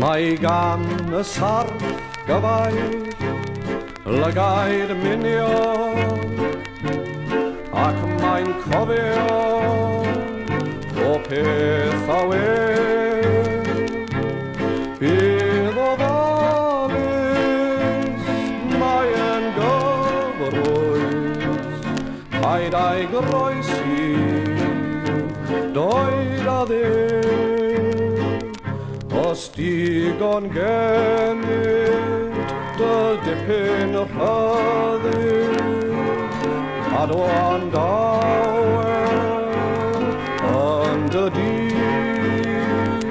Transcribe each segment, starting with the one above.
Mae gan y sarf gyfaith lygaid minion ac mae'n cofio o peth a wen. Bydd ofalus mae'n gyfrwys paid a'i groesi doed a ddim os digon gennyt dy dipyn rhyddid cadw o'n dawel ond y dydd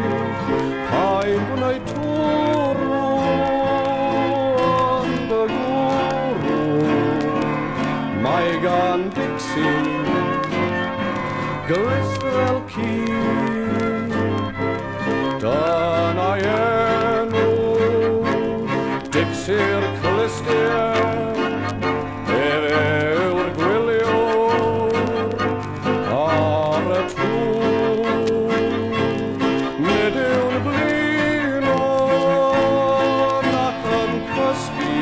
paid gwneud twrw ond y gwrw mae gan Dixie glist fel ci dyna enw Dixie'r clystiau ef yw'r gwyliwr ar y tŵr nid yw'n blino nac yn cysgu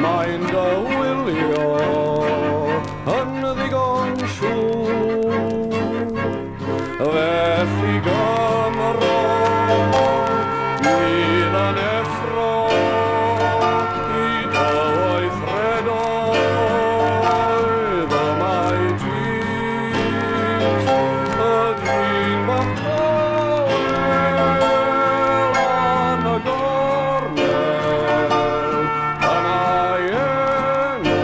mae'n dywylio yn ddigon siŵr felly Gymro bydd yn effro i dyweithredoedd y mae dis y dyn bach tawel yn y gornel yn ei enw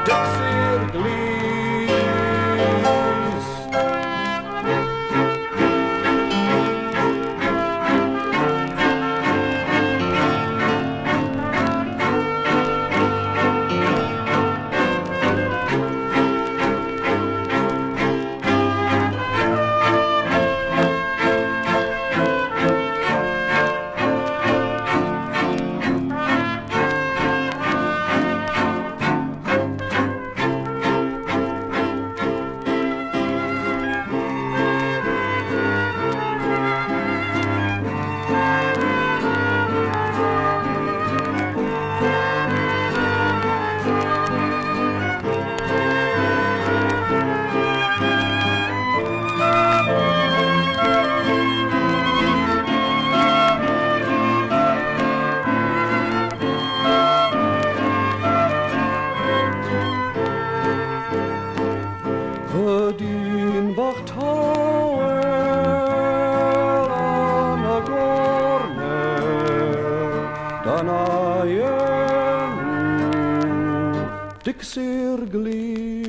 Dixie'r glist. Y dyn bach tawel yn y gornel dyna enw Dixie'r glist.